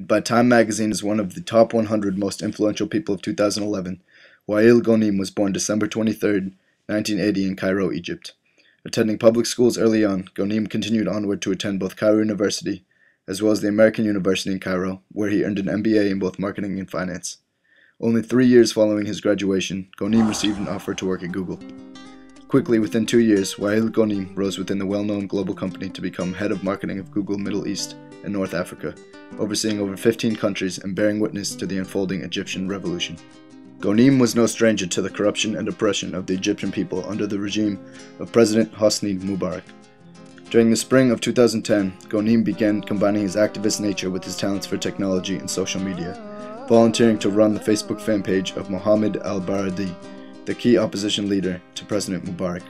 by Time magazine as one of the top 100 most influential people of 2011, Wael Ghonim was born December 23, 1980 in Cairo, Egypt. Attending public schools early on, Ghonim continued onward to attend both Cairo University as well as the American University in Cairo, where he earned an MBA in both marketing and finance. Only 3 years following his graduation, Ghonim received an offer to work at Google. Quickly, within 2 years, Wael Ghonim rose within the well-known global company to become head of marketing of Google Middle East and North Africa, overseeing over 15 countries and bearing witness to the unfolding Egyptian revolution. Ghonim was no stranger to the corruption and oppression of the Egyptian people under the regime of President Hosni Mubarak. During the spring of 2010, Ghonim began combining his activist nature with his talents for technology and social media, volunteering to run the Facebook fan page of Mohammed al-Baradi, the key opposition leader to President Mubarak.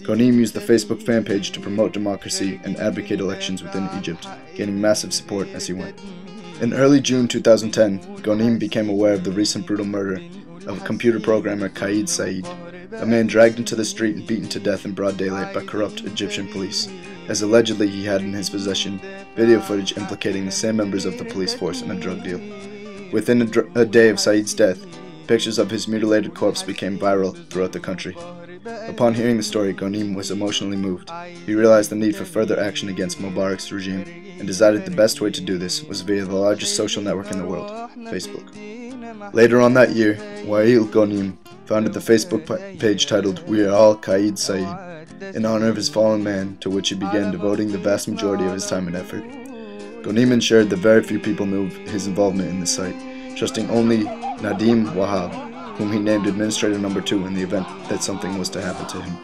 Ghonim used the Facebook fan page to promote democracy and advocate elections within Egypt, gaining massive support as he went. In early June 2010, Ghonim became aware of the recent brutal murder of computer programmer Khalid Said, a man dragged into the street and beaten to death in broad daylight by corrupt Egyptian police, as allegedly he had in his possession video footage implicating the same members of the police force in a drug deal. Within a day of Said's death, pictures of his mutilated corpse became viral throughout the country. Upon hearing the story, Ghonim was emotionally moved. He realized the need for further action against Mubarak's regime and decided the best way to do this was via the largest social network in the world, Facebook. Later on that year, Wael Ghonim founded the Facebook page titled "We Are All Khalid Said" in honor of his fallen man, to which he began devoting the vast majority of his time and effort. Ghonim ensured that very few people knew of his involvement in the site, trusting only Nadim Wahab, whom he named Administrator Number 2 in the event that something was to happen to him.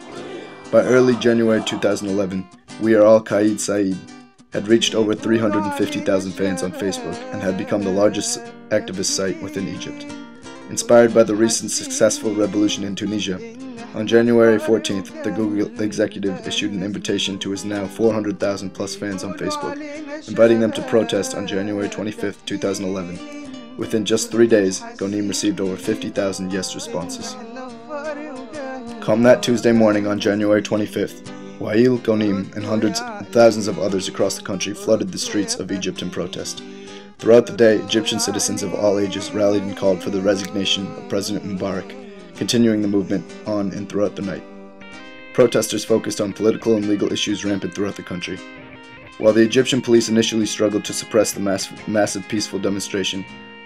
By early January 2011, We Are All Khalid Said had reached over 350,000 fans on Facebook and had become the largest activist site within Egypt. Inspired by the recent successful revolution in Tunisia, on January 14th, the Google executive issued an invitation to his now 400,000 plus fans on Facebook, inviting them to protest on January 25th, 2011. Within just 3 days, Ghonim received over 50,000 yes responses. Come that Tuesday morning on January 25th, Wael Ghonim and hundreds of thousands of others across the country flooded the streets of Egypt in protest. Throughout the day, Egyptian citizens of all ages rallied and called for the resignation of President Mubarak, continuing the movement on and throughout the night. Protesters focused on political and legal issues rampant throughout the country. While the Egyptian police initially struggled to suppress the massive peaceful demonstration,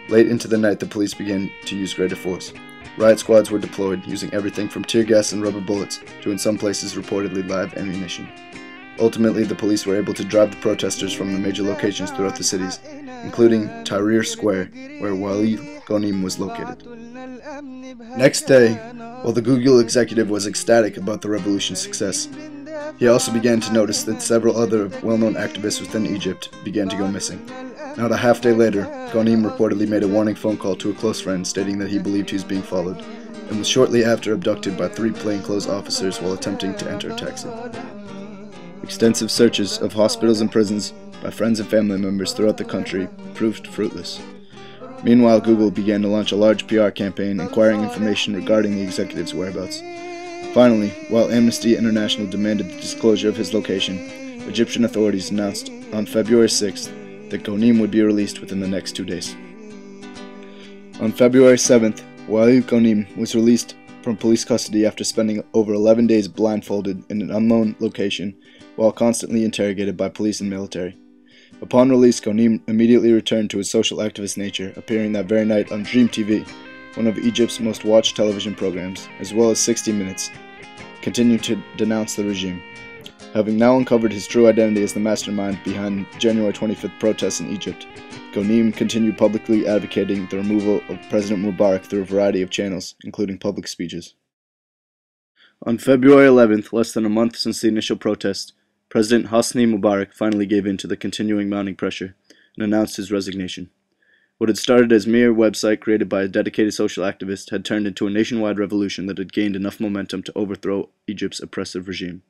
late into the night the police began to use greater force. Riot squads were deployed, using everything from tear gas and rubber bullets to, in some places, reportedly live ammunition. Ultimately, the police were able to drive the protesters from the major locations throughout the cities, including Tahrir Square, where Wael Ghonim was located. Next day, while the Google executive was ecstatic about the revolution's success, he also began to notice that several other well-known activists within Egypt began to go missing. Not a half day later, Ghonim reportedly made a warning phone call to a close friend stating that he believed he was being followed, and was shortly after abducted by 3 plainclothes officers while attempting to enter a taxi. Extensive searches of hospitals and prisons by friends and family members throughout the country proved fruitless. Meanwhile, Google began to launch a large PR campaign inquiring information regarding the executive's whereabouts. Finally, while Amnesty International demanded the disclosure of his location, Egyptian authorities announced on February 6th that Ghonim would be released within the next 2 days. On February 7th, Wael Ghonim was released from police custody after spending over 11 days blindfolded in an unknown location while constantly interrogated by police and military. Upon release, Ghonim immediately returned to his social activist nature, appearing that very night on Dream TV, one of Egypt's most watched television programs, as well as 60 Minutes, continuing to denounce the regime. Having now uncovered his true identity as the mastermind behind January 25th protests in Egypt, Ghonim continued publicly advocating the removal of President Mubarak through a variety of channels, including public speeches. On February 11th, less than a month since the initial protest, President Hosni Mubarak finally gave in to the continuing mounting pressure and announced his resignation. What had started as a mere website created by a dedicated social activist had turned into a nationwide revolution that had gained enough momentum to overthrow Egypt's oppressive regime.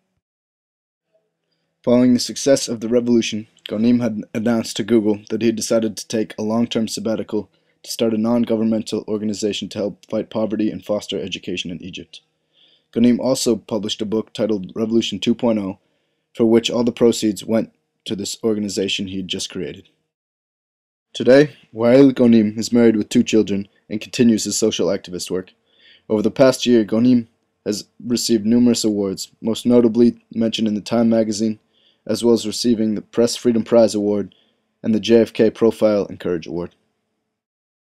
Following the success of the revolution, Ghonim had announced to Google that he had decided to take a long-term sabbatical to start a non-governmental organization to help fight poverty and foster education in Egypt. Ghonim also published a book titled Revolution 2.0, for which all the proceeds went to this organization he had just created. Today, Wael Ghonim is married with 2 children and continues his social activist work. Over the past year, Ghonim has received numerous awards, most notably mentioned in the Time magazine, as well as receiving the Press Freedom Prize Award and the JFK Profile and Courage Award.